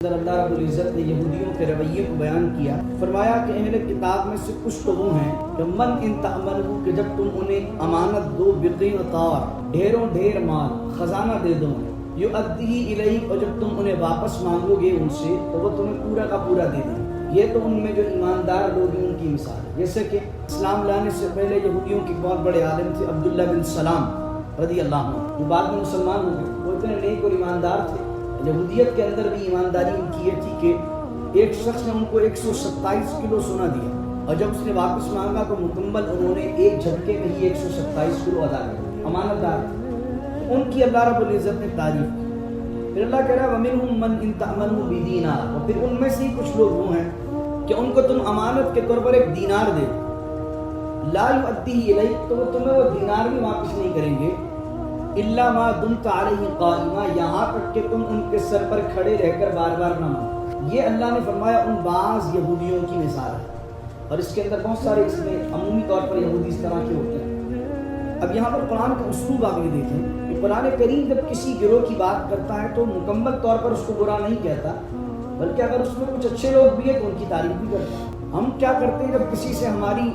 اللہ رب العزت نے یہودیوں کے رویے کو بیان کیا، فرمایا کہ اہل کتاب میں سے کچھ تو وہ ہیں کہ من ان تأمنہ کہ جب تم انہیں امانت دو بقینطار ڈھیروں ڈھیر مال خزانہ دے دو یؤدیہ الیک اور جب تم انہیں واپس مانگو گے ان سے تو وہ تمہیں پورا کا پورا دے دیں۔ یہ تو ان میں جو ایماندار لوگ ہیں ان کی مثال ہے، جیسے کہ اسلام لانے سے پہلے یہودیوں کے بہت بڑے عالم تھے عبداللہ بن سلام رضی اللہ عنہ، جو بعد میں مسلمان ہو گئے۔ وہ اتنے نیک اور ایماندار تھے، یہودیت کے اندر بھی ایمانداری ان کی یہ تھی کہ ایک شخص نے ان کو 127 کلو سونا دیا اور جب اس نے واپس مانگا تو مکمل انہوں نے ایک جھٹکے میں ہی 127 کلو ادا کیا، امانت دار۔ ان کی اللہ رب العزت نے تعریف کی۔ پھر اللہ کہہ رہا ہے وَمِنْهُمْ مَنْ إِنْ تَأْمَنْهُ بِدِينَارٍ، اور پھر ان میں سے کچھ لوگ وہ ہیں کہ ان کو تم امانت کے طور پر ایک دینار دے لا يؤديه إليك، تو وہ تمہیں وہ دینار بھی واپس نہیں کریں گے الا ما دمت علیہ قائما، یہاں تک کہ تم ان کے سر پر کھڑے رہ کر بار بار نہ مانو۔ یہ اللہ نے فرمایا ان بعض یہودیوں کی مثال ہے، اور اس کے اندر بہت سارے اس میں عمومی طور پر یہودی اس طرح کے ہوتے ہیں۔ اب یہاں پر قرآن کا اسلوب آگے دیکھیں کہ قرآن کریم جب کسی گروہ کی بات کرتا ہے تو مکمل طور پر اس کو برا نہیں کہتا، بلکہ اگر اس میں کچھ اچھے لوگ بھی ہیں تو ان کی تعریف بھی کرتا ہے۔ ہم کیا کرتے ہیں جب کسی سے ہماری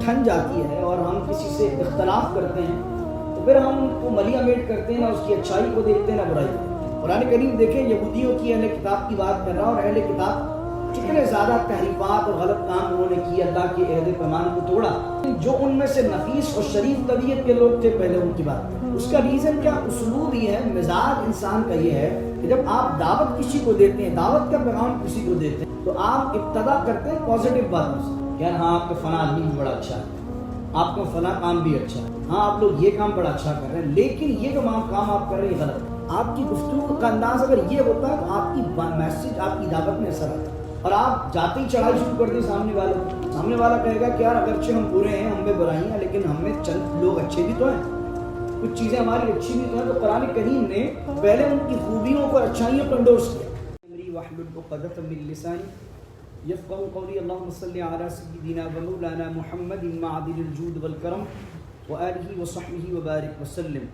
ٹھن جاتی ہے اور ہم کسی سے اختلاف کرتے ہیں تو پھر ہم ان کو ملیح میٹ کرتے ہیں، نہ اس کی اچھائی کو دیکھتے ہیں نہ برائی کو۔ قرآن کریم دیکھیں یہودیوں کی اہل کتاب کی بات کر رہا، اور اہل کتاب کتنے زیادہ تحریفات اور غلط کام انہوں نے کیے، اللہ کے عہد پیمان کو توڑا۔ جو ان میں سے نفیس اور شریف طبیعت کے لوگ تھے پہلے ان کی بات کریں، اس کا ریزن کیا، اسلوب یہ ہے، مزاج انسان کا یہ ہے کہ جب آپ دعوت کسی کو دیتے ہیں، دعوت کا پیغام کسی کو دیتے ہیں تو آپ ابتدا کرتے ہیں پازیٹیو باتوں سے، یار ہاں آپ کا فلاں آدمی بھی بڑا اچھا ہے، آپ کا فلاں کام بھی اچھا ہے، ہاں آپ لوگ یہ کام بڑا اچھا کر رہے ہیں، لیکن یہ جو کام آپ کر رہے ہیں غلط ہے۔ آپ کی گفتگو کا انداز اگر یہ ہوتا ہے تو آپ کی میسج، آپ کی دعوت میں اثر آتا ہے، اور آپ جاتے ہی چڑھائی شروع کر دیں سامنے والوں کو، سامنے والا کہے گا کہ یار اگرچہ ہم برے ہیں، ہم میں برائی ہیں، لیکن ہم میں چند لوگ اچھے بھی تو ہیں، کچھ چیزیں ہماری اچھی بھی تو ہیں۔ تو قرآن کریم نے پہلے ان کی خوبیوں کو، اچھائیوں کو انڈورس کیا۔ واحلل عقدۃ من لسانی یفقهوا قولی، اللهم صل علی سیدنا و مولانا محمد معدن الجود والکرم وآلہ وصحبہ وبارک وسلم۔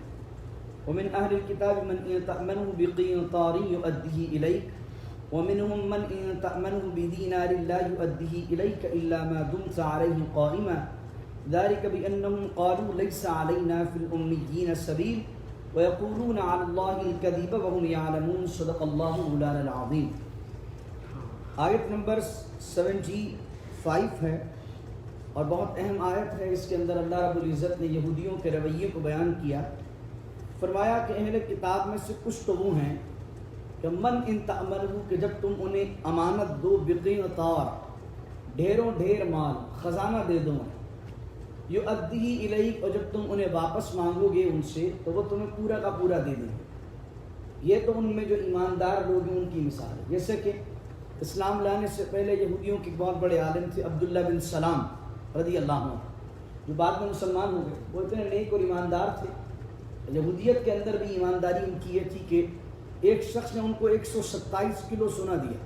ومن اہل الکتاب من ان تأمنه بقینطار یؤدیہ الیک ومنهم من ان تأمنه بدینار لا یؤدیہ الیک الا ما دمت علیہ قائما ذلك بأنهم قالوا ليس علينا في الأميين سبيل ويقولون على الله الكذب وهم يعلمون۔ صدق اللہ مولانا العظیم۔ آیت نمبر 75 ہے اور بہت اہم آیت ہے۔ اس کے اندر اللہ رب العزت نے یہودیوں کے رویے کو بیان کیا، فرمایا کہ اہل کتاب میں سے کچھ تو وہ ہیں کہ من ان تأمنہ کہ جب تم انہیں امانت دو بقینطار ڈھیروں ڈھیر مال خزانہ دے دو یؤدیہ الیک اور جب تم انہیں واپس مانگو گے ان سے تو وہ تمہیں پورا کا پورا دے دیں۔ یہ تو ان میں جو ایماندار لوگ ہیں ان کی مثال ہے، جیسے کہ اسلام لانے سے پہلے یہودیوں کے بہت بڑے عالم تھے عبداللہ بن سلام رضی اللہ عنہ، جو بعد میں مسلمان ہو گئے۔ وہ اتنے نیک اور ایماندار تھے، یہودیت کے اندر بھی ایمانداری ان کی یہ تھی کہ ایک شخص نے ان کو 127 کلو سونا دیا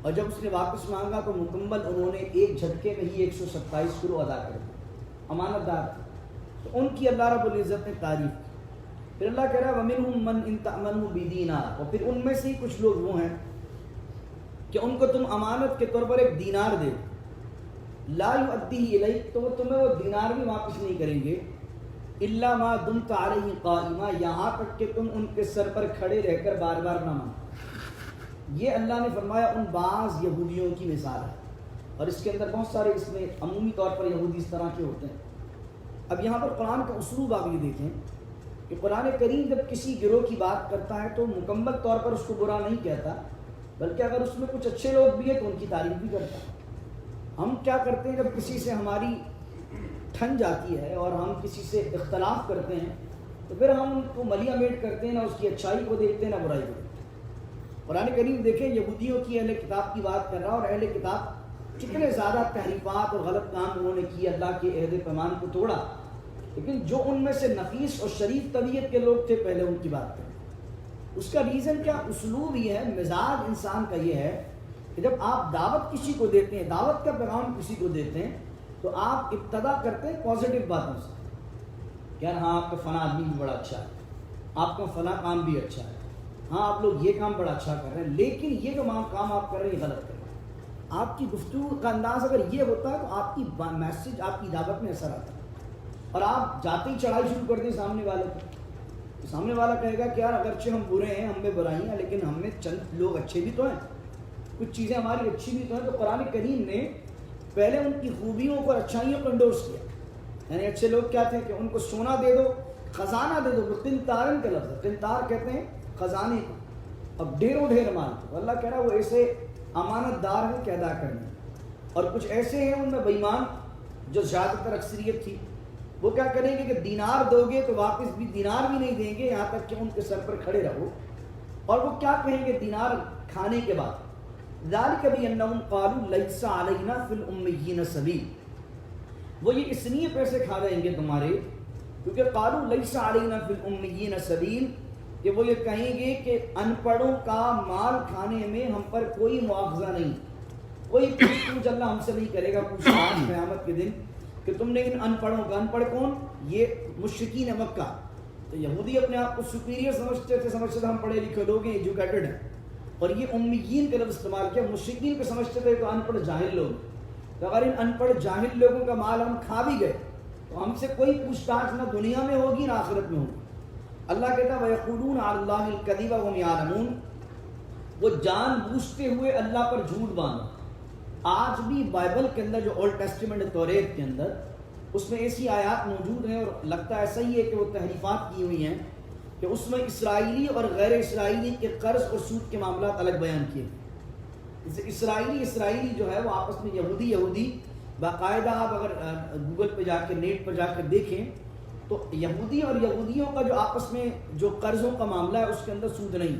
اور جب اس نے واپس مانگا تو مکمل انہوں نے ایک جھٹکے میں ہی 127 کلو ادا کر دیا، امانت دار تھے۔ تو ان کی اللہ رب العزت نے تعریف کی۔ پھر اللہ کہہ رہا ہے وَمِنْهُمْ مَنْ إِنْ تَأْمَنْهُ بِدِينَارٍ، اور پھر ان میں سے کچھ لوگ وہ ہیں کہ ان کو تم امانت کے طور پر ایک دینار دے لا یؤدیہ الیک، تو وہ تمہیں وہ دینار بھی واپس نہیں کریں گے الا ما دمت علیہ قائما، یہاں تک کہ تم ان کے سر پر کھڑے رہ کر بار بار نہ مانو۔ یہ اللہ نے فرمایا ان بعض یہودیوں کی مثال ہے، اور اس کے اندر بہت سارے اس میں عمومی طور پر یہودی اس طرح کے ہوتے ہیں۔ اب یہاں پر قرآن کا اسلوب آگے دیکھیں کہ قرآن کریم جب کسی گروہ کی بات کرتا ہے تو مکمل طور پر اس کو برا نہیں کہتا، بلکہ اگر اس میں کچھ اچھے لوگ بھی ہیں تو ان کی تعریف بھی کرتا ہے۔ ہم کیا کرتے ہیں جب کسی سے ہماری ٹھن جاتی ہے اور ہم کسی سے اختلاف کرتے ہیں تو پھر ہم ان کو ملیح میٹ کرتے ہیں، نہ اس کی اچھائی کو دیکھتے ہیں نہ برائی کو دیکھتے ہیں۔ قرآن کریم دیکھیں یہودیوں کی اہل کتاب کی بات کر رہا، اور اہل کتاب کتنے زیادہ تحریفات اور غلط کام انہوں نے کیے، اللہ کے عہد پیمان کو توڑا۔ لیکن جو ان میں سے نفیس اور شریف طبیعت کے لوگ تھے پہلے ان کی بات کریں، اس کا ریزن کیا، اسلوب یہ ہے، مزاج انسان کا یہ ہے کہ جب آپ دعوت کسی کو دیتے ہیں، دعوت کا پیغام کسی کو دیتے ہیں تو آپ ابتدا کرتے ہیں پازیٹیو باتوں سے، یار ہاں آپ کا فلاں آدمی بھی بڑا اچھا ہے، آپ کا فلاں کام بھی اچھا ہے، ہاں آپ لوگ یہ کام بڑا اچھا کر رہے ہیں، لیکن یہ جو کام آپ کر رہے ہیں یہ غلط کر رہے ہیں۔ آپ کی گفتگو کا انداز اگر یہ ہوتا ہے تو آپ کی میسج، آپ کی دعوت میں اثر آتا ہے۔ اور آپ جاتے ہی چڑھائی شروع کر دیں سامنے والے کو، تو سامنے والا کہے گا کہ یار اگرچہ ہم برے ہیں، ہم میں برائیاں، لیکن ہم میں چند لوگ اچھے بھی تو ہیں، کچھ چیزیں ہماری اچھی بھی تو ہیں۔ تو قرآن کریم نے پہلے ان کی خوبیوں کو اور اچھائیوں کو انڈورس کیا، یعنی اچھے لوگ کیا تھے کہ ان کو سونا دے دو، خزانہ دے دو، قنطارن کا لفظ ہے، قنطار کہتے ہیں خزانے کو، اب ڈھیروں ڈھیر مال کو۔ اللہ کہہ رہا ہے وہ ایسے امانت دار ہیں کہ ادا کرنے، اور کچھ ایسے ہیں ان میں بے ایمان جو زیادہ تر اکثریت تھی، وہ کیا کریں گے کہ دینار دو گے تو واپس بھی دینار بھی نہیں دیں گے، یہاں تک کہ ان کے سر پر کھڑے رہو۔ اور وہ کیا کہیں گے دینار کھانے کے بعد؟ ذالک بانہم قالوا لیس علینا فی الامیین سبیل، وہ یہ اس لیے پیسے کھا رہیں گے تمہارے کیونکہ قالوا لیس علینا فی الامیین سبیل، کہ وہ یہ کہیں گے کہ ان پڑھوں کا مال کھانے میں ہم پر کوئی مواخذہ نہیں، کوئی پوچھ اللہ ہم سے نہیں کرے گا پوچھ آج قیامت کے دن کہ تم نے ان ان پڑھوں کا، ان پڑھ کون؟ یہ مشرکین مکہ۔ تو یہودی اپنے آپ کو سپیریئر سمجھتے تھے ہم پڑھے لکھے لوگ ہیں، ایجوکیٹڈ ہیں، اور یہ امیین کا لفظ استعمال کیا، مشرکین کو سمجھتے تھے تو ان پڑھ جاہل لوگ، تو اگر ان ان پڑھ جاہل لوگوں کا مال ہم کھا بھی گئے تو ہم سے کوئی پوچھ تاچھ نہ دنیا میں ہوگی نہ آخرت میں ہوگی۔ اللہ کہتا ہے وَيَقُولُونَ عَلَى اللَّهِ الْكَذِبَ وَهُمْ يَعْلَمُونَ، وہ جان بوجھتے ہوئے اللہ پر جھوٹ باندھا۔ آج بھی بائبل کے اندر جو اولڈ ٹیسٹیمنٹ توریت کے اندر، اس میں ایسی آیات موجود ہیں، اور لگتا ہے ایسا ہی ہے کہ وہ تحریفات کی ہوئی ہیں، کہ اس میں اسرائیلی اور غیر اسرائیلی کے قرض اور سود کے معاملات الگ بیان کیے ہیں۔ اسرائیلی جو ہے وہ آپس میں یہودی باقاعدہ، آپ اگر گوگل پہ جا کے نیٹ پر جا کے دیکھیں تو یہودی اور یہودیوں کا جو آپس میں جو قرضوں کا معاملہ ہے اس کے اندر سود نہیں،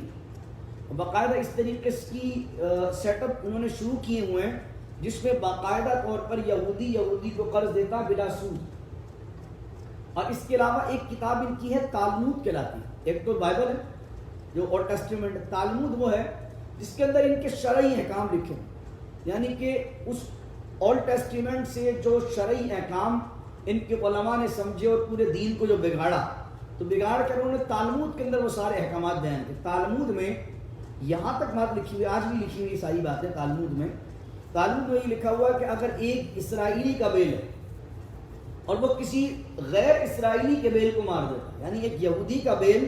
باقاعدہ اس طریقے کی سیٹ اپ انہوں نے شروع کیے ہوئے ہیں جس میں باقاعدہ طور پر یہودی کو قرض دیتا بلا سود۔ اور اس کے علاوہ ایک کتاب ان کی ہے تالمود کہلاتی ہے، ایک تو بائبل ہے جو اولڈ ٹیسٹیمنٹ، تالمود وہ ہے جس کے اندر ان کے شرعی احکام لکھے ہیں، یعنی کہ اس اولڈ ٹیسٹیمنٹ سے جو شرعی احکام ان کے علماء نے سمجھے اور پورے دین کو جو بگاڑا، تو بگاڑ کر انہوں نے تالمود کے اندر وہ سارے احکامات بیان کیے۔ تالمود میں یہاں تک بات لکھی ہوئی، آج بھی لکھی ہوئی ساری باتیں تالمود میں یہ لکھا ہوا ہے کہ اگر ایک اسرائیلی کا بیل ہے اور وہ کسی غیر اسرائیلی کے بیل کو مار دیتا ہے، یعنی ایک یہودی کا بیل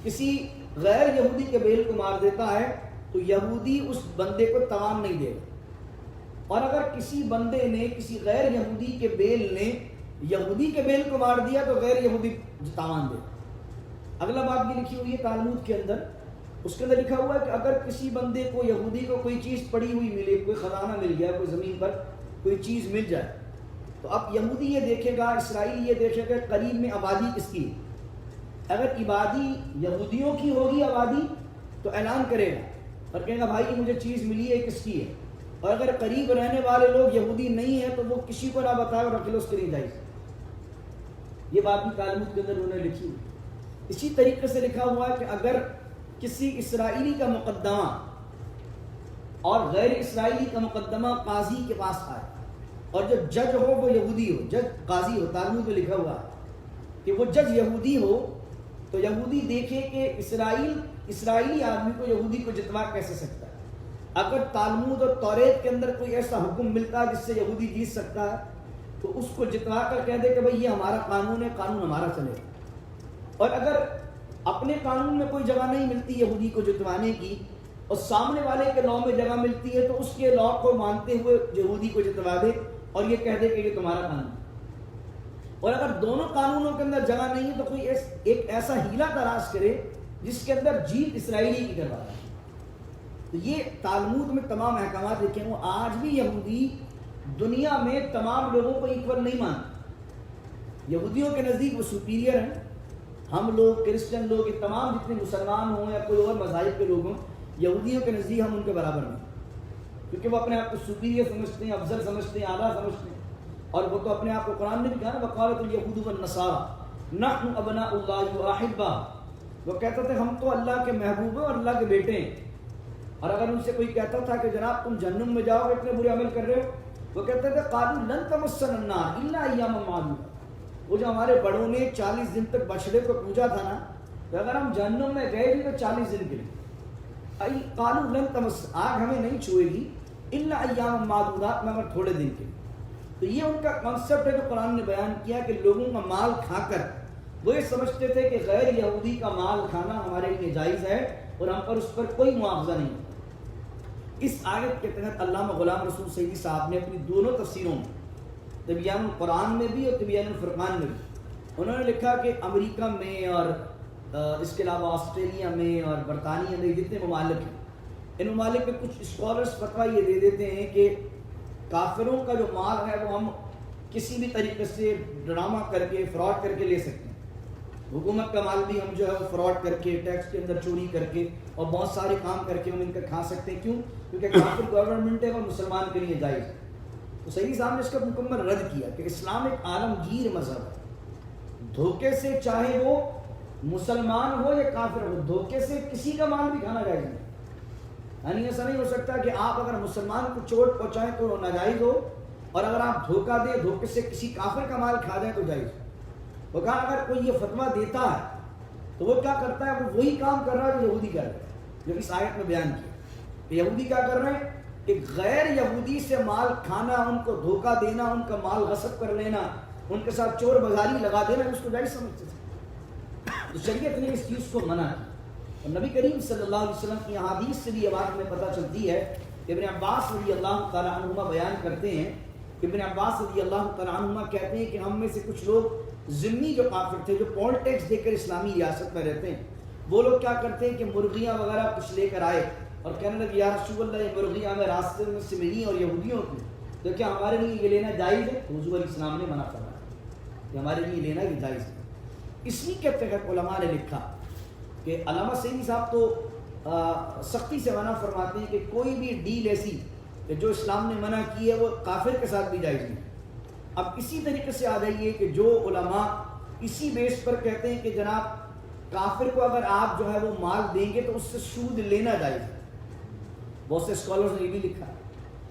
کسی غیر یہودی کے بیل کو مار دیتا ہے تو یہودی اس بندے کو تاوان نہیں دے گا، اور اگر کسی بندے نے کسی غیر یہودی کے بیل نے یہودی کے بیل کو مار دیا تو غیر یہودی تاوان دے گا۔ اگلا بات بھی لکھی ہوئی ہے تالمود کے اندر، اس کے اندر لکھا ہوا ہے کہ اگر کسی بندے کو یہودی کو کوئی چیز پڑی ہوئی ملے، کوئی خزانہ مل گیا، کوئی زمین پر کوئی چیز مل جائے، تو اب یہودی یہ دیکھے گا، اسرائیلی یہ دیکھے گا قریب میں آبادی کس کی ہے۔ اگر آبادی یہودیوں کی ہوگی آبادی تو اعلان کرے گا اور کہے گا بھائی مجھے چیز ملی ہے کس کی ہے، اور اگر قریب رہنے والے لوگ یہودی نہیں ہیں تو وہ کسی کو نہ بتائے اور رکھ لو اس کے لیے جائز۔ یہ بات بھی تالمود کے اندر انہوں نے لکھی ہوئی۔ اسی طریقے سے لکھا ہوا ہے کہ اگر کسی اسرائیلی کا مقدمہ اور غیر اسرائیلی کا مقدمہ قاضی کے پاس آئے اور جو جج ہو وہ یہودی ہو، جج قاضی ہو، تالمود میں لکھا ہوا ہے کہ وہ جج یہودی ہو، تو یہودی دیکھے کہ اسرائیلی آدمی کو یہودی کو جتوا کیسے سکتا ہے۔ اگر تالمود اور توریت کے اندر کوئی ایسا حکم ملتا ہے جس سے یہودی جیت سکتا ہے تو اس کو جتوا کر کہہ دے کہ بھئی یہ ہمارا قانون ہے، قانون ہمارا چلے۔ اور اگر اپنے قانون میں کوئی جگہ نہیں ملتی یہودی کو جتوانے کی اور سامنے والے کے لاء میں جگہ ملتی ہے تو اس کے لاء کو مانتے ہوئے یہودی کو جتوا دے اور یہ کہہ دے کہ یہ تمہارا قانون ہے۔ اور اگر دونوں قانونوں کے اندر جگہ نہیں ہے تو کوئی ایک ایسا ہیلا تلاش کرے جس کے اندر جیت اسرائیلی کی کروا ہے۔ تو یہ تالمود میں تمام احکامات لکھے ہیں۔ وہ آج بھی یہودی دنیا میں تمام لوگوں کو ایکول نہیں مانتے، یہودیوں کے نزدیک وہ سپیریئر ہیں۔ ہم لوگ کرسچن لوگ، یہ تمام جتنے مسلمان ہوں یا کوئی اور مذاہب کے لوگ ہوں، یہودیوں کے نزدیک ہم ان کے برابر نہیں، کیونکہ وہ اپنے آپ کو سپیریئر سمجھتے ہیں، افضل سمجھتے ہیں، اعلیٰ سمجھتے ہیں، اور وہ تو اپنے آپ کو قرآن نے بھی کہا نا وقالت الیہود والنصارى نحن ابناء اللہ واحباء، وہ کہتے تھے ہم تو اللہ کے محبوب ہیں اور اللہ کے بیٹے ہیں۔ اور اگر ان سے کوئی کہتا تھا کہ جناب تم جہنم میں جاؤ گے اتنے برے عمل کر رہے ہو، وہ کہتے تھے قالوا لن تمسنا النار الا ایاما معدودۃ، وہ جو ہمارے بڑوں نے 40 دن تک بچڑے کو پوجا تھا نا، تو اگر ہم جہنم میں گئے بھی تو 40 دن کے لیے، قالوا لن تمس، آگ ہمیں نہیں چھوئے گی الا ایام معدودات، مگر تھوڑے دن کے. تو یہ ان کا کانسیپٹ ہے جو قرآن نے بیان کیا کہ لوگوں کا مال کھا کر وہ یہ سمجھتے تھے کہ غیر یہودی کا مال کھانا ہمارے لیے جائز ہے اور ہم پر اس پر کوئی معاوضہ نہیں ہوتا. اس آیت کے تحت علامہ غلام رسول سعیدی صاحب نے اپنی دونوں تفسیروں میں، تبیان القرآن میں بھی اور تبیان الفرقان میں بھی، انہوں نے لکھا کہ امریکہ میں اور اس کے علاوہ آسٹریلیا میں اور برطانیہ میں جتنے ممالک ہیں، ان ممالک میں کچھ اسکالرس فتویٰ یہ دے دیتے ہیں کہ کافروں کا جو مال ہے وہ ہم کسی بھی طریقے سے ڈرامہ کر کے فراڈ کر کے لے سکتے ہیں. حکومت کا مال بھی ہم جو ہے وہ فراڈ کر کے ٹیکس کے اندر چوری کر کے اور بہت سارے کام کر کے ہم ان کا کھا سکتے ہیں. کیوں؟ کیونکہ کافر گورنمنٹ ہے اور مسلمان کے لیے جائز ہے. تو سعیدی صاحب نے اس کا مکمل رد کیا کہ اسلام ایک عالمگیر مذہب ہے. دھوکے سے چاہے وہ مسلمان ہو یا کافر ہو، دھوکے سے کسی کا مال بھی کھانا جائز نہیں. یعنی ایسا نہیں ہو سکتا کہ آپ اگر مسلمان کو چوٹ پہنچائیں تو ناجائز ہو، اور اگر آپ دھوکہ دیں، دھوکے سے کسی کافر کا مال کھا جائیں تو جائز ہو. وہ کہا اگر کوئی یہ فتویٰ دیتا ہے تو وہ کیا کرتا ہے؟ وہ وہی کام کر رہا ہے جو یہودی کر رہے ہیں، جو اس آیت میں بیان کیا کہ یہودی کیا کر رہے ہیں کہ غیر یہودی سے مال کھانا، ان کو دھوکہ دینا، ان کا مال غصب کر لینا، ان کے ساتھ چور بازاری لگا دینا، اس کو جائز سمجھتے تھے. تو شریعت نے اس چیز کو منع کی. اور نبی کریم صلی اللہ علیہ وسلم کی احادیث سے بھی یہ بات ہمیں پتہ چلتی ہے. ابن عباس رضی اللہ تعالیٰ عنہما بیان کرتے ہیں، ابن عباس رضی اللہ تعالیٰ عنہما کہتے ہیں کہ ہم میں سے کچھ لوگ ذمی جو کافر تھے، جو پول ٹیکس دے کر اسلامی ریاست میں رہتے ہیں، وہ لوگ کیا کرتے ہیں کہ مرغیاں وغیرہ کچھ لے کر آئے اور کہنے لگے یا رسول اللہ، یہ مرغیاں ہمیں راستے میں سے ملی اور یہودیوں کی، تو کیا ہمارے لیے یہ لینا جائز ہے؟ حضور علیہ السلام نے منع فرمایا کہ ہمارے لیے لینا یہ جائز ہے. اسی کے تحت علماء نے لکھا کہ علامہ سعیدی صاحب تو سختی سے منع فرماتے ہیں کہ کوئی بھی ڈیل ایسی کہ جو اسلام نے منع کی ہے وہ کافر کے ساتھ بھی جائز نہیں. اب اسی طریقے سے آ جائیے کہ جو علماء اسی بیس پر کہتے ہیں کہ جناب کافر کو اگر آپ جو ہے وہ مال دیں گے تو اس سے سود لینا جائز ہے. بہت سے اسکالرز نے یہ بھی لکھا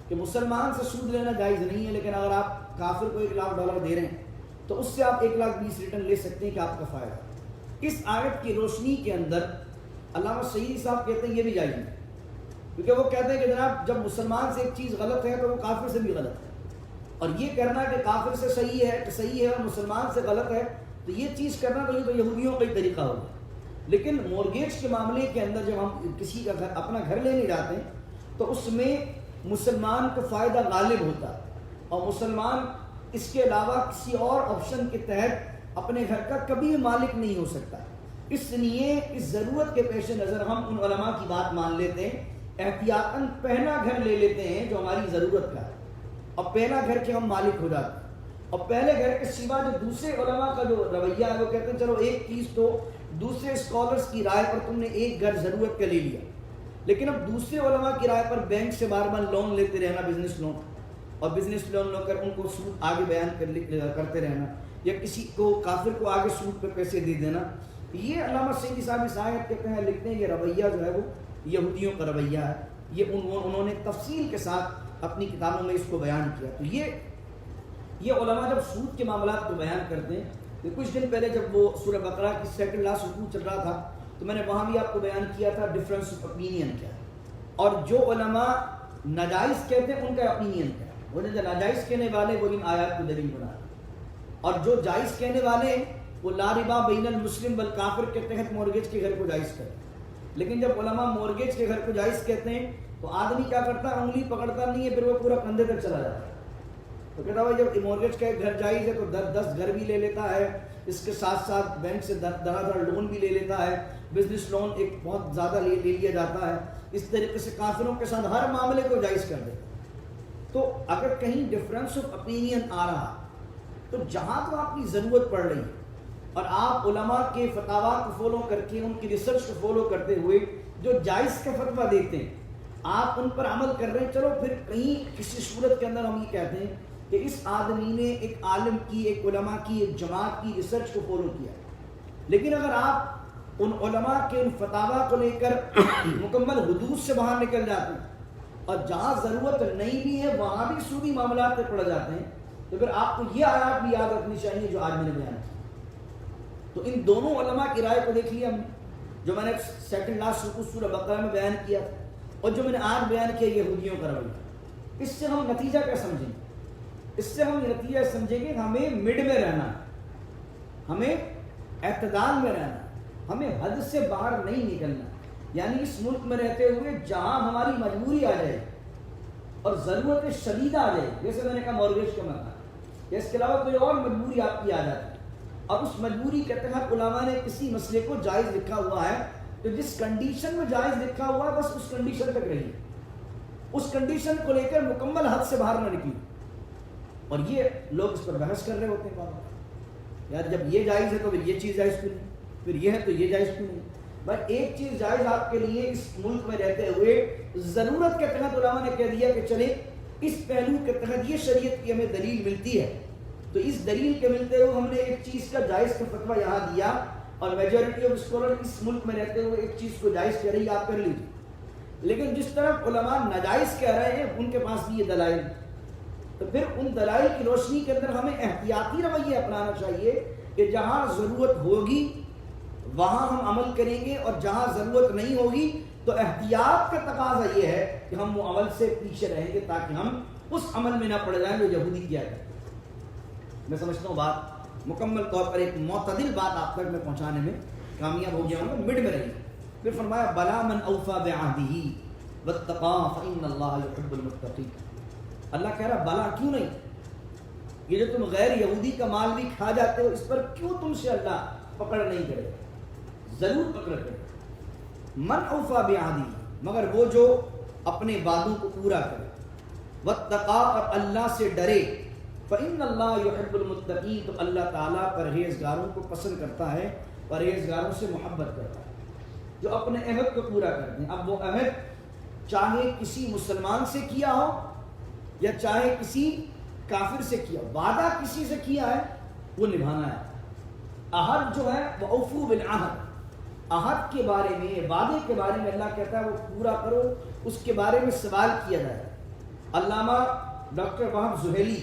کہ مسلمان سے سود لینا جائز نہیں ہے، لیکن اگر آپ کافر کو $1,00,000 دے رہے ہیں تو اس سے آپ 1,20,000 ریٹرن لے سکتے ہیں کہ آپ کا فائدہ. اس آیت کی روشنی کے اندر علامہ سعیدی صاحب کہتے ہیں یہ بھی جائز نہیں، کیونکہ وہ کہتے ہیں کہ جناب جب مسلمان سے ایک چیز غلط ہے تو وہ کافر سے بھی غلط ہے، اور یہ کرنا کہ کافر سے صحیح ہے اور مسلمان سے غلط ہے، تو یہ چیز کرنا تو یہ تو یہودیوں کا ہی طریقہ ہوگا. لیکن مورگیج کے معاملے کے اندر جب ہم کسی کا گھر اپنا گھر لینے جاتے ہیں تو اس میں مسلمان کا فائدہ غالب ہوتا ہے، اور مسلمان اس کے علاوہ کسی اور آپشن کے تحت اپنے گھر کا کبھی بھی مالک نہیں ہو سکتا. اس لیے اس ضرورت کے پیش نظر ہم ان علماء کی بات مان لیتے ہیں، احتیاطاً پہلا گھر لے لیتے ہیں جو ہماری ضرورت کا ہے، اور پہلا گھر کے ہم مالک ہو جاتے ہیں. اور پہلے گھر کے سوا جو دوسرے علماء کا جو رویہ ہے وہ کہتے ہیں چلو ایک چیز تو دوسرے اسکالرس کی رائے پر تم نے ایک گھر ضرورت کا لے لیا، لیکن اب دوسرے علماء کی رائے پر بینک سے بار بار لون لیتے رہنا، بزنس لون، اور بزنس لون لے کر ان کو سود آگے بیان کرتے رہنا، یا کسی کو کافر کو آگے سود پہ پیسے دے دینا، یہ علامہ سعیدی صاحب اس آیت کہتے ہیں لکھتے ہیں یہ رویہ جو ہے وہ یہودیوں کا رویہ ہے. یہ انہوں نے تفصیل کے ساتھ اپنی کتابوں میں اس کو بیان کیا. تو یہ علماء جب سود کے معاملات کو بیان کرتے ہیں، تو کچھ دن پہلے جب وہ سورہ بقرہ کی سیکنڈ لاسٹ رکوع چل رہا تھا تو میں نے وہاں بھی آپ کو بیان کیا تھا ڈفرینس آف اپینین کیا ہے، اور جو علماء ناجائز کہتے ہیں ان کا اپینین کیا ہے. وہ جو ناجائز کہنے والے وہ ان آیات کو دلیل بنا رہے ہیں، اور جو جائز کہنے والے وہ لا ربا بین المسلم والکافر کے تحت مورگیج کے گھر کو جائز کرتے ہیں. لیکن جب علماء مورگیج کے گھر کو جائز کہتے ہیں تو آدمی کیا کرتا ہے؟ انگلی پکڑتا نہیں ہے، پھر وہ پورا کندھے تک چلا جاتا ہے. تو کہتا ہے جب مورگیج کا ایک گھر جائز ہے تو 10 گھر بھی لے لیتا ہے، اس کے ساتھ ساتھ بینک سے دراز لون بھی لے لیتا ہے، بزنس لون ایک بہت زیادہ لے لیا جاتا ہے. اس طریقے سے کافروں کے ساتھ ہر معاملے کو جائز کر دیتا. تو اگر کہیں ڈفرینس آف اپینین آ رہا تو جہاں تو آپ کی ضرورت پڑ رہی ہے اور آپ علماء کے فتاوا کو فالو کر کے ان کی ریسرچ کو فالو کرتے ہوئے جو جائز کا فتویٰ دیتے ہیں آپ ان پر عمل کر رہے ہیں، چلو پھر کہیں کسی صورت کے اندر ہم یہ کہتے ہیں کہ اس آدمی نے ایک عالم کی، ایک علماء کی، ایک جماعت کی ریسرچ کو فالو کیا. لیکن اگر آپ ان علماء کے ان فتاوا کو لے کر مکمل حدود سے باہر نکل جاتے ہیں اور جہاں ضرورت نہیں بھی ہے وہاں بھی سودی معاملات پہ پڑ جاتے ہیں، تو پھر آپ کو یہ آیات بھی یاد رکھنی چاہیے جو آج میں نے بیان کی. تو ان دونوں علماء کی رائے کو دیکھ لیا ہم نے جو میں نے سیکنڈ لاسٹ رکوع سورہ بقرہ میں بیان کیا تھا، اور جو میں نے آج بیان کیا یہودیوں کا رویہ، اس سے ہم نتیجہ کیا سمجھیں گے؟ اس سے ہم نتیجہ سمجھیں گے کہ ہمیں مڈ میں رہنا ہے، ہمیں اعتدال میں رہنا ہے، ہمیں حد سے باہر نہیں نکلنا، یعنی اس ملک میں رہتے ہوئے جہاں ہماری مجبوری آ جائے اور ضرورت شدیدہ آ جائے، جیسے میں نے کہا مورگیج کا مسئلہ، یا اس کے علاوہ کوئی اور مجبوری آپ کی آ جاتی ہے، اور اس مجبوری کے تحت علماء نے کسی مسئلے کو جائز لکھا ہوا ہے، تو جس کنڈیشن میں جائز لکھا ہوا ہے بس اس کنڈیشن تک رہیے، اس کنڈیشن کو لے کر مکمل حد سے باہر نہ نکلیے۔ اور یہ لوگ اس پر بحث کر رہے ہوتے ہیں بابا، یار جب یہ جائز ہے تو پھر یہ چیز جائز کیوں نہیں، پھر یہ ہے تو یہ جائز کیوں نہیں؟ بھائی ایک چیز جائز آپ کے لیے اس ملک میں رہتے ہوئے ضرورت کے تحت علماء نے کہہ دیا کہ چلے اس پہلو کے تحت یہ شریعت کی ہمیں دلیل ملتی ہے، تو اس دلیل کے ملتے ہوئے ہم نے ایک چیز کا جائز کا فتویٰ یہاں دیا، اور میجورٹی آف اسکالر اس ملک میں رہتے ہوئے ایک چیز کو جائز کہہ رہی ہے، آپ کر لیجیے۔ لیکن جس طرف علماء ناجائز کہہ رہے ہیں ان کے پاس بھی یہ دلائل، تو پھر ان دلائل کی روشنی کے اندر ہمیں احتیاطی رویہ اپنانا چاہیے کہ جہاں ضرورت ہوگی وہاں ہم عمل کریں گے، اور جہاں ضرورت نہیں ہوگی تو احتیاط کا تقاضا یہ ہے کہ ہم وہ عمل سے پیچھے رہیں گے تاکہ ہم اس عمل میں نہ پڑ جائیں جو یہودی کیا ہے۔ میں سمجھتا ہوں بات مکمل طور پر ایک معتدل بات آپ تک میں پہنچانے میں کامیاب ہو گیا ہوں، مڈ میں رہی۔ پھر فرمایا بلا من اوفا بعہدہ واتقى فإن اللہ يحب المتقین۔ اللہ کہہ رہا بلا کیوں نہیں، یہ جو تم غیر یہودی کا مال بھی کھا جاتے ہو اس پر کیوں تم سے اللہ پکڑ نہیں کرے، ضرور پکڑ کرے۔ من اوفا بعہدہ، مگر وہ جو اپنے وعدوں کو پورا کرے، واتقى اور اللہ سے ڈرے، فإن اللہ يحب المتقین، تو اللہ تعالیٰ پرہیزگاروں کو پسند کرتا ہے، پرہیزگاروں سے محبت کرتا ہے، جو اپنے عہد کو پورا کرتے ہیں۔ اب وہ عہد چاہے کسی مسلمان سے کیا ہو یا چاہے کسی کافر سے کیا ہو، وعدہ کسی سے کیا ہے وہ نبھانا ہے۔ عہد جو ہے وہ اوفو بالعہد، عہد کے بارے میں، وعدے کے بارے میں اللہ کہتا ہے وہ پورا کرو، اس کے بارے میں سوال کیا جائے۔ علامہ ڈاکٹر وہاب زحیلی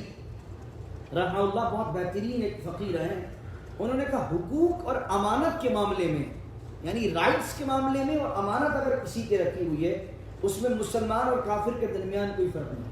رحمہ اللہ بہت بہترین ایک فقیر ہیں، انہوں نے کہا حقوق اور امانت کے معاملے میں، یعنی رائٹس کے معاملے میں، اور امانت اگر کسی کے رکھی ہوئی ہے اس میں مسلمان اور کافر کے درمیان کوئی فرق نہیں،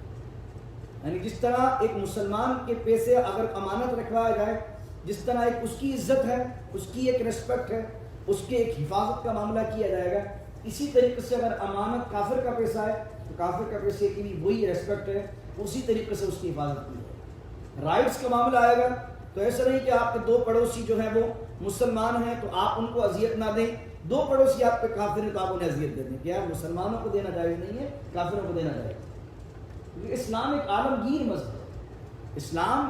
یعنی جس طرح ایک مسلمان کے پیسے اگر امانت رکھوایا جائے، جس طرح ایک اس کی عزت ہے، اس کی ایک ریسپیکٹ ہے، اس کے ایک حفاظت کا معاملہ کیا جائے گا، اسی طریقے سے اگر امانت کافر کا پیسہ ہے تو کافر کا پیسے کی بھی وہی ریسپیکٹ ہے، اسی طریقے سے اس کی حفاظت کی ہے۔ رائٹس کا معاملہ آئے گا تو ایسا نہیں کہ آپ کے دو پڑوسی جو ہیں وہ مسلمان ہیں تو آپ ان کو اذیت نہ دیں، دو پڑوسی آپ کے کافر ہیں تو آپ انہیں اذیت دے دیں، کیا مسلمانوں کو دینا جائز نہیں ہے، کافروں کو دینا جائز۔ کیونکہ اسلام ایک عالمگیر مذہب ہے، اسلام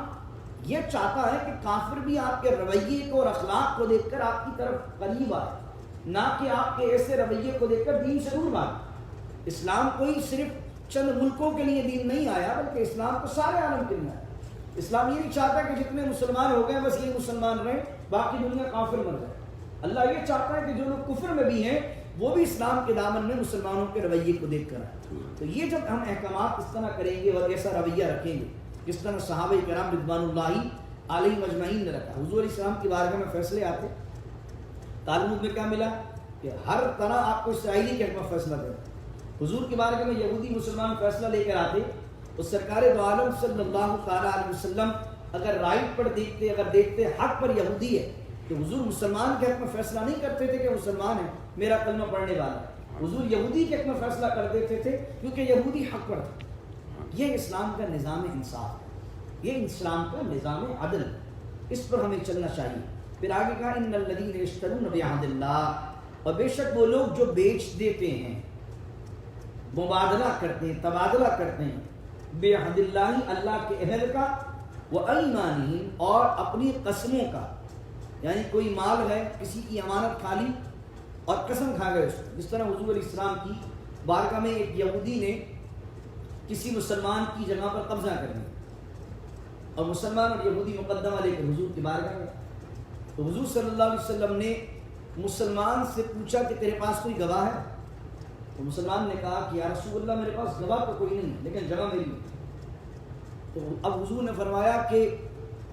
یہ چاہتا ہے کہ کافر بھی آپ کے رویے کو اور اخلاق کو دیکھ کر آپ کی طرف قریب آئے، نہ کہ آپ کے ایسے رویے کو دیکھ کر دین سے دور بھاگے۔ اسلام کوئی صرف چند ملکوں کے لیے دین نہیں آیا، بلکہ اسلام کو سارے عالم کے لیے آیا۔ اسلام یہ نہیں چاہتا کہ جتنے مسلمان ہو گئے بس یہ مسلمان رہیں، باقی دنیا کافر بن جائے۔ اللہ یہ چاہتا ہے کہ جو لوگ کفر میں بھی ہیں وہ بھی اسلام کے دامن میں مسلمانوں کے رویے کو دیکھ کر آئے۔ تو یہ جب ہم احکامات اس طرح کریں گے اور ایسا رویہ رکھیں گے جس طرح صحابہ کرام رضوان اللہ علیہ مجمعین نے رکھا، حضور علیہ السلام کی بارگاہ میں فیصلے آتے، تعلمود میں کیا ملا کہ ہر طرح آپ کو اسرائیلی کے حق میں فیصلہ دے، حضور کی بارگاہ میں یہودی مسلمان فیصلہ لے کر آتے، تو سرکار دو عالم صلی اللہ تعالیٰ علیہ وسلم اگر رائٹ پر دیکھتے، اگر دیکھتے حق پر یہودی ہے، تو حضور مسلمان کے حق میں فیصلہ نہیں کرتے تھے کہ مسلمان ہے میرا کلمہ پڑھنے والا ہے، حضور یہودی کے حق میں فیصلہ کر دیتے تھے کیونکہ یہودی حق پر تھا۔ یہ اسلام کا نظام انصاف ہے، یہ اسلام کا نظام عدل، اس پر ہمیں چلنا چاہیے۔ پھر آگے کہا ان الذین یشترون بعہد اللہ، اور بے شک وہ لوگ جو بیچ دیتے ہیں، مبادلہ کرتے ہیں، تبادلہ کرتے ہیں، بعہد اللہ اللہ کے عہد کا، وایمانہم اور اپنی قسموں کا، یعنی کوئی مال ہے کسی کی امانت کھا لی اور قسم کھا گئے اس کو، جس طرح حضور علیہ السلام کی بارگاہ میں ایک یہودی نے کسی مسلمان کی جگہ پر قبضہ کر لیا اور مسلمان اور یہودی مقدمہ لے کر حضور کی بارگاہ میں، تو حضور صلی اللہ علیہ وسلم نے مسلمان سے پوچھا کہ تیرے پاس کوئی گواہ ہے؟ تو مسلمان نے کہا کہ یا رسول اللہ میرے پاس گواہ تو کوئی نہیں لیکن جگہ میری ہے۔ تو اب حضور نے فرمایا کہ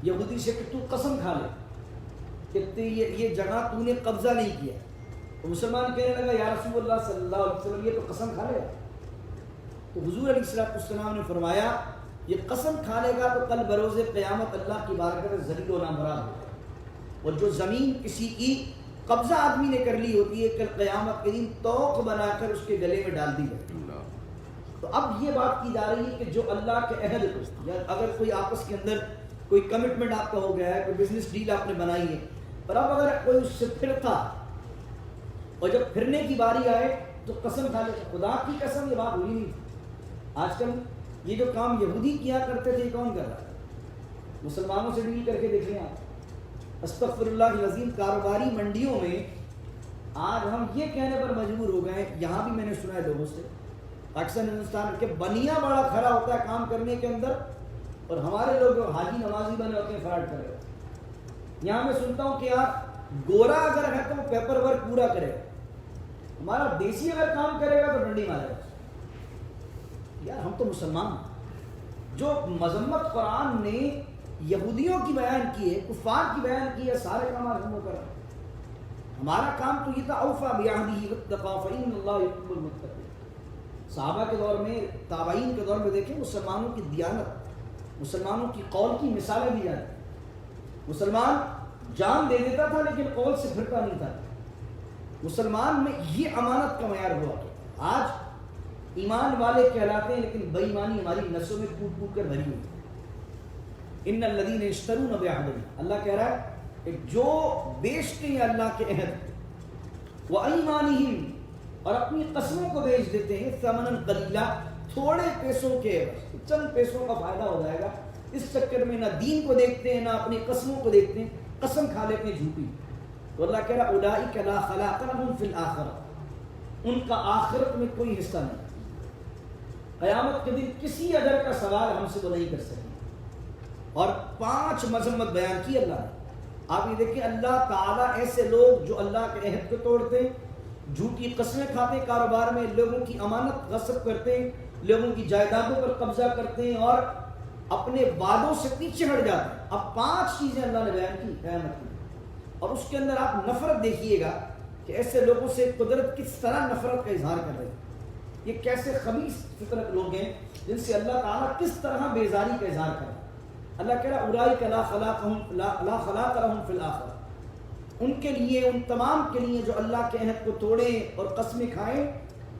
یہودی سے کہ تو قسم کھا لے کہ یہ جگہ تو نے قبضہ نہیں کیا۔ تو مسلمان کہنے لگا یا رسول اللہ صلی اللہ علیہ وسلم یہ تو قسم کھا لے گا. تو حضور علیہ السلام نے فرمایا یہ قسم کھا لے گا تو کل بروز قیامت اللہ کی بارگاہ میں ذلیل و نامراد ہوگا. اور جو زمین کسی کی قبضہ آدمی نے کر لی ہوتی ہے کل قیامت کے دن توق بنا کر اس کے گلے میں ڈال دی جاتی ہے. تو اب یہ بات کی جا رہی ہے کہ جو اللہ کے عہد کو، یا اگر کوئی آپس کے اندر کوئی کمٹمنٹ آپ کا ہو گیا ہے، کوئی بزنس ڈیل آپ نے بنائی ہے، پر اب اگر کوئی اس سے پھرتا اور جب پھرنے کی باری آئے تو قسم کھا لے. خدا کی قسم یہ بات ہوئی نہیں. آج کل یہ جو کام یہودی کیا کرتے تھے کون کر رہا ہے؟ مسلمانوں سے ڈیل کر کے دیکھ لیں آپ. استغفر اللہ العظیم، کاروباری منڈیوں میں آج ہم یہ کہنے پر مجبور ہو گئے، یہاں بھی میں نے سنا ہے لوگوں سے پاکستان ہندوستان کے بنیا بڑا کھڑا ہوتا ہے کام کرنے کے اندر، اور ہمارے لوگ حاجی نمازی بنے ہوتے ہیں فراڈ کر رہے ہیں. یہاں میں سنتا ہوں کہ یار گورا اگر ہے تو وہ پیپر ورک پورا کرے گا، ہمارا دیسی اگر کام کرے گا تو ڈنڈی مارے گا. یار ہم تو مسلمان ہیں. جو مذمت قرآن نے یہودیوں کی بیان کی ہے، کفار کی بیان کی ہے، سارے کام آج ہم کر رہے ہیں. ہمارا کام تو یہ تھا اوفا بعہدہ واتقى فإن اللہ يحب المتقین. صحابہ کے دور میں، تابعین کے دور میں دیکھیں مسلمانوں کی دیانت، مسلمانوں کی قول کی مثالیں دی جاتی. مسلمان جان دے دیتا تھا لیکن قول سے پھرتا نہیں تھا. مسلمان میں یہ امانت کا معیار ہوا. آج ایمان والے کہلاتے ہیں لیکن بے ایمانی ہماری نسوں میں پھوٹ پھوٹ کر بھری ہوئی. ان الذین یشترون بعہد اللہ، اللہ کہہ رہا ہے کہ جو بیچتے ہیں اللہ کے عہد، وایمانہم، اور اپنی قسموں کو بیچ دیتے ہیں، ثمنا قلیلا، تھوڑے پیسوں کے، چند پیسوں کا فائدہ ہو جائے گا، اس چکر میں نہ دین کو دیکھتے ہیں نہ اپنی قسموں کو دیکھتے ہیں، قسم کھا لیتے ہیں جھوٹی. تو اللہ کہہ رہا اولئک لا خلاق لهم فی الآخرہ، ان کا آخرت میں کوئی حصہ نہیں. قیامت کے دن کسی اجر کا سوال ہم سے وہ نہیں کر سکیں. اور 5 مذمت بیان کی اللہ نے. آپ یہ دیکھیں اللہ تعالیٰ ایسے لوگ جو اللہ کے عہد کو توڑتے ہیں، جھوٹی قسمیں کھاتے ہیں کاروبار میں، لوگوں کی امانت غصب کرتے ہیں، لوگوں کی جائیدادوں پر قبضہ کرتے ہیں اور اپنے وعدوں سے پیچھے ہٹ جاتے ہیں. اب 5 چیزیں اللہ نے بیان کی قیامت کی، اور اس کے اندر آپ نفرت دیکھیے گا کہ ایسے لوگوں سے قدرت کس طرح نفرت کا اظہار کر رہی ہے. یہ کیسے خبیث فطرت لوگ ہیں جن سے اللہ تعالیٰ کس طرح بیزاری کا اظہار کر رہا ہے. اللہ کہہ رہا اولئک لا خلاق لهم فی الآخرہ، ان کے لیے، ان تمام کے لیے جو اللہ کے عہد کو توڑیں اور قسمیں کھائیں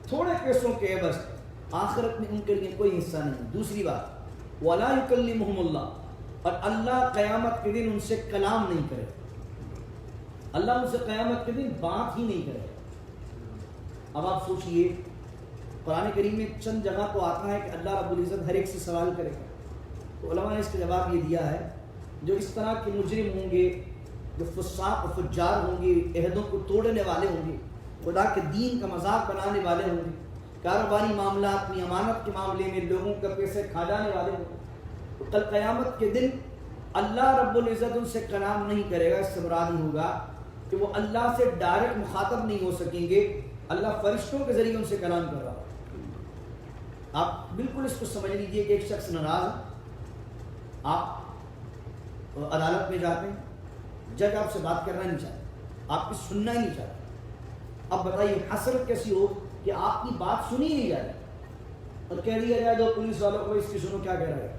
تھوڑے پیسوں کے عوض، آخرت میں ان کے لیے کوئی حصہ نہیں. دوسری بات ولا یکلمہم اللہ، اور اللہ قیامت کے دن ان سے کلام نہیں کرے. اللہ ان سے قیامت کے دن بات ہی نہیں کرے. اب آپ سوچئے قرآن کریم میں چند جگہ تو آتا ہے کہ اللہ رب العزت ہر ایک سے سوال کرے گا. تو علماء نے اس کا جواب یہ دیا ہے جو اس طرح کے مجرم ہوں گے، جو فساق و فجار ہوں گے، عہدوں کو توڑنے والے ہوں گے، خدا کے دین کا مذاق بنانے والے ہوں گے، کاروباری معاملات میں، امانت کے معاملے میں لوگوں کا پیسے کھا جانے والے ہوں گے، تو کل قیامت کے دن اللہ رب العزت ان سے کلام نہیں کرے گا. اس سے مراد یہ ہوگا کہ وہ اللہ سے ڈائریکٹ مخاطب نہیں ہو سکیں گے، اللہ فرشتوں کے ذریعے ان سے کلام کر رہا ہے. آپ بالکل اس کو سمجھ لیجئے کہ ایک شخص ناراض ہے، آپ عدالت میں جاتے ہیں، جج آپ سے بات کرنا نہیں چاہتے، آپ کی سننا ہی نہیں چاہتے. اب بتائیے حسرت کیسی ہو کہ آپ کی بات سنی نہیں جائے اور کہہ دیا جائے دو پولیس والوں کو اس کی سنو کیا کہہ رہا ہے،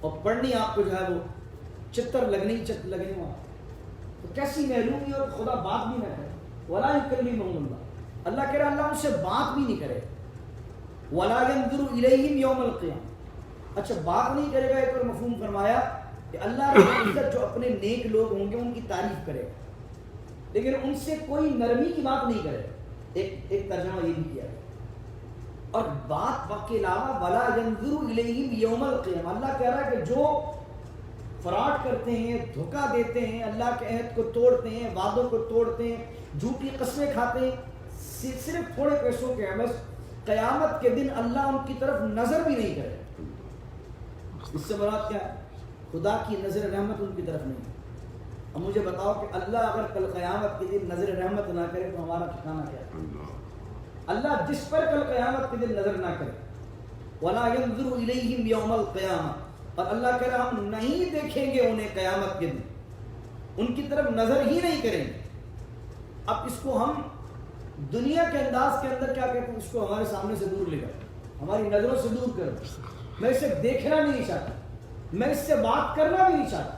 اور پڑھنی آپ کو جو ہے وہ چتر لگنے وہاں، تو کیسی محرومی اور خدا بات بھی نہ کرے. ولا یکلمہم اللہ، اللہ کہہ رہا اللہ ان سے بات بھی نہیں کرے. ولا ینظر الیہم یوم القیامہ، اچھا بات نہیں کرے گا. ایک اور مفہوم فرمایا کہ اللہ رب العزت جو اپنے نیک لوگ ہوں گے ان کی تعریف کرے گا لیکن ان سے کوئی نرمی کی بات نہیں کرے. ایک ترجمہ یہ بھی کیا ہے. اور بات کے علاوہ ولا ینظر الیہم یوم القیامہ، اللہ کہہ رہا ہے کہ جو فراڈ کرتے ہیں، دھوکہ دیتے ہیں، اللہ کے عہد کو توڑتے ہیں، وعدوں کو توڑتے ہیں، جھوٹی قسمیں کھاتے ہیں صرف تھوڑے پیسوں کے عوض، قیامت کے دن اللہ ان کی طرف نظر بھی نہیں کرے. اس سے مراد کیا ہے؟ خدا کی نظر رحمت ان کی طرف نہیں. اب مجھے بتاؤ کہ اللہ اگر کل قیامت کے دن نظر رحمت نہ کرے تو ہمارا ٹھکانہ کیا ہے؟ اللہ جس پر کل قیامت کے دن نظر نہ کرے، وَلَا يَنظُرُ إِلَيْهِمْ يَوْمَ الْقِيَامَةِ، اور اللہ کہہ رہا ہم نہیں دیکھیں گے انہیں قیامت کے دن، ان کی طرف نظر ہی نہیں کریں گے. اب اس کو ہم دنیا کے انداز کے اندر کیا کہتے ہیں، اس کو ہمارے سامنے سے دور لے کر، ہماری نظروں سے دور کرو. میں اسے دیکھنا بھی نہیں چاہتا، میں اس سے بات کرنا بھی نہیں چاہتا.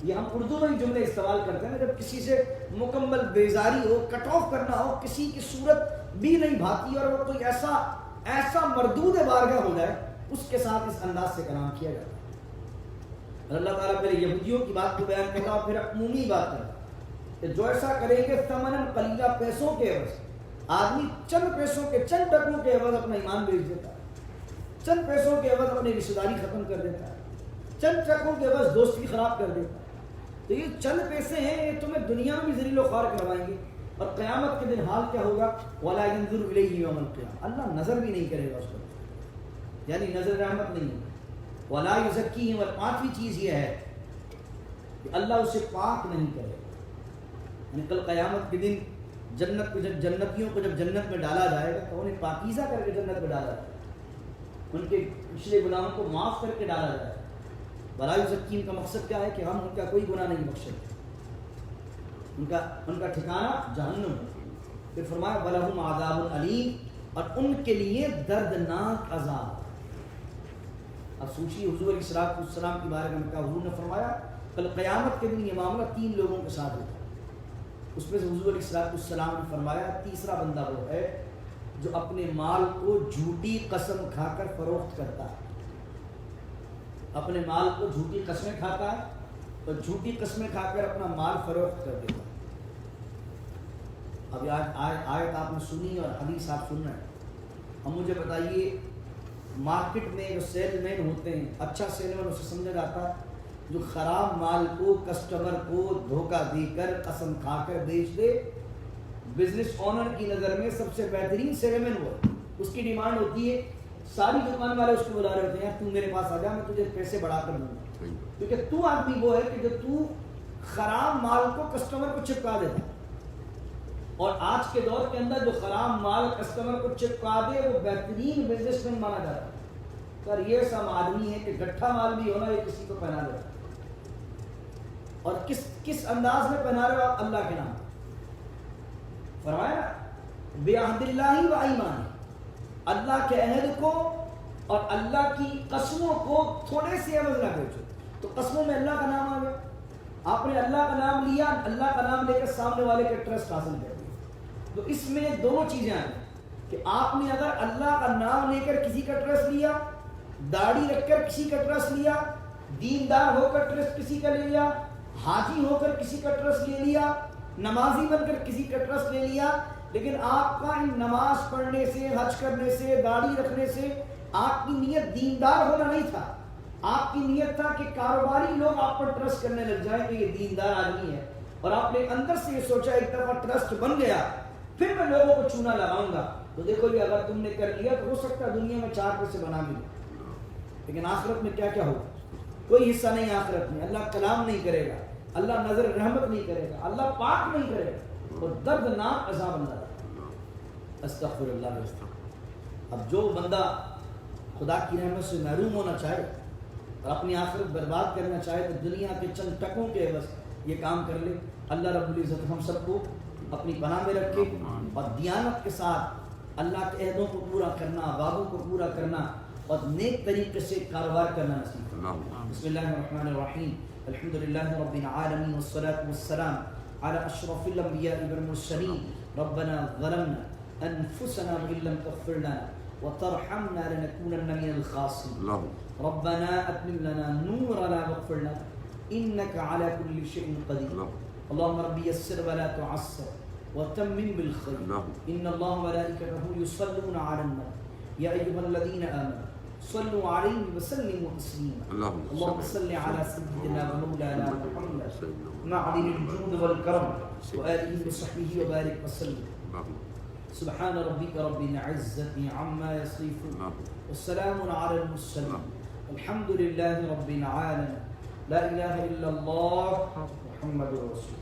یہ ہم اردو میں ہی جملے استعمال کرتے ہیں جب کسی سے مکمل بیزاری ہو، کٹ آف کرنا ہو، کسی کی صورت بھی نہیں بھاتی اور وہ کوئی ایسا مردود بارگاہ ہو جائے، اس کے ساتھ اس انداز سے کلام کیا جاتا ہے. اور اللہ تعالیٰ پہلے یہودیوں کی بات کو بیان کرتا اور پھر عمومی بات کرتا کہ جو ایسا کریں گے ثمناً قلیلا، پیسوں کے عوض. آدمی چند پیسوں کے، چند ٹکوں کے عوض اپنا ایمان بیچ دیتا ہے، چند پیسوں کے عوض اپنی رشتہ داری ختم کر دیتا ہے، چند ٹکوں کے عوض دوستی خراب کر دیتا ہے. تو یہ چند پیسے ہیں، یہ تمہیں دنیا میں بھی ذلیل و خوار کروائیں گے، اور قیامت کے دن حال کیا ہوگا؟ وَلَا يَنظُرُ إِلَيْهِ يَوْمَ الْقِيَامَةِ، اللہ نظر بھی نہیں کرے گا اس پر، یعنی نظر رحمت نہیں ہے. وَلَا يُزَكِّيهِمْ، اور پانچویں چیز یہ ہے کہ اللہ اسے پاک نہیں کرے گا. یعنی کل قیامت کے دن جنت کو جب جنتیوں کو جب جنت میں ڈالا جائے گا تو انہیں پاکیزہ کر کے جنت میں ڈالا جائے گا، ان کے پچھلے گناہوں کو معاف کر کے ڈالا جائے گا. وَلَا يُزَكِّيهِمْ کا مقصد کیا ہے کہ ہم ان کا کوئی گناہ نہیں بخشیں، ان کا ٹھکانہ جہنم ہے. پھر فرمایا وَلَهُمْ عَذَابٌ أَلِيمٌ، اور ان کے لیے دردناک عذاب. اب سوچیے حضور علیہ السلام کی بارے میں کیا حضور نے فرمایا کل قیامت کے دن یہ معاملہ 3 لوگوں کے ساتھ ہوتا ہے. اس میں سے حضور علیہ السلام نے فرمایا تیسرا بندہ وہ ہے جو اپنے مال کو جھوٹی قسم کھا کر فروخت کرتا ہے. اپنے مال کو جھوٹی قسمیں کھاتا ہے اور جھوٹی قسمیں کھا کر اپنا مال فروخت کر دیتا ہے. اب آیت آپ نے سنی اور حدیث آپ سن رہے ہیں. اب مجھے بتائیے مارکیٹ میں جو سیل مین ہوتے ہیں، اچھا سیل مین اسے سمجھا جاتا ہے جو خراب مال کو کسٹمر کو دھوکہ دے کر قسم کھا کر بیچ دے. بزنس اونر کی نظر میں سب سے بہترین سیل مین وہ، اس کی ڈیمانڈ ہوتی ہے، ساری دکان والے اس کو بلا رہے ہوتے ہیں تو میرے پاس آ جا، میں تجھے پیسے بڑھا کر دوں گا. کیونکہ تو آدمی وہ ہے کہ جو تو خراب مال کو کسٹمر کو چپکا دیتا ہے. اور آج کے دور کے اندر جو خراب مال کسٹمر کو چپکا دے وہ بہترین بزنس مین مانا جاتا ہے. سر یہ سب آدمی ہے کہ گٹھا مال بھی ہونا یہ کسی کو پہنا دے. اور کس انداز میں پہنا رہے ہو آپ؟ اللہ کے نام. فرمایا بعہد اللہ و ایمان، اللہ کے عہد کو اور اللہ کی قسموں کو تھوڑے سے عوض نہ بیچو. تو قسموں میں اللہ کا نام آ گیا، آپ نے اللہ کا نام لیا، اللہ کا نام لے کر سامنے والے کے ٹرسٹ حاصل کر دیا. تو اس میں دونوں چیزیں آئیں کہ آپ نے اگر اللہ کا نام لے کر کسی کا ٹرسٹ لیا، داڑھی رکھ کر کسی کا ٹرسٹ لیا، دیندار ہو کر ٹرسٹ کسی کا لے لیا، حاجی ہو کر کسی کا ٹرسٹ لے لیا، نمازی بن کر کسی کا ٹرسٹ لے لیا، لیکن آپ کا ان نماز پڑھنے سے، حج کرنے سے، داڑھی رکھنے سے آپ کی نیت دیندار ہونا نہیں تھا. آپ کی نیت تھا کہ کاروباری لوگ آپ پر ٹرسٹ کرنے لگ جائیں کہ یہ دیندار آدمی ہے، اور آپ نے اندر سے یہ سوچا ایک دفعہ ٹرسٹ بن گیا پھر میں لوگوں کو چونا لگاؤں گا. تو دیکھو یہ اگر تم نے کر لیا تو ہو سکتا ہے دنیا میں 4 پیسے بنا بھی لو، لیکن آخرت میں کیا کیا ہوگا؟ کوئی حصہ نہیں آخرت میں. اللہ کلام نہیں کرے گا، اللہ نظر رحمت نہیں کرے گا، اللہ پاک نہیں کرے گا، اور دردناک عذاب اللہ. استغفر اللہ. اب جو بندہ خدا کی رحمت سے محروم ہونا چاہے اور اپنی آخرت برباد کرنا چاہے تو دنیا کے چند ٹکوں کے بس یہ کام کر لے. اللہ رب العزت ہم سب کو اپنی پناہ میں رکھے اور دیانت کے ساتھ اللہ کے عہدوں کو پورا کرنا، وعدوں کو پورا کرنا اور نیک طریقے سے کاروبار کرنا نصیب فرمائے. بسم اللہ الرحمن الرحیم. الحمد للہ رب العالمین والصلاة والسلام على اشرف الانبیاء والمرسلین. ربنا ظلمنا انفسنا وان لم تغفر لنا وترحمنا لنكونن من الخاسرين. ربنا اتمم لنا نورنا واغفر لنا انك على كل شيء قدير. اللهم ربي يسر ولا تعسر وتمم بالخير. ان الله وملائكته يصلون على النبي يا ايها الذين امنوا صلوا عليه وسلموا تسليما. اللهم صل على سيدنا ومولانا محمد معدن الجود والكرم وآله وصحبه وبارك وسلم. سبحان ربك رب العزة عما يصفون والسلام على المرسلين الحمد لله رب العالمين. لا إله إلا الله محمد رسول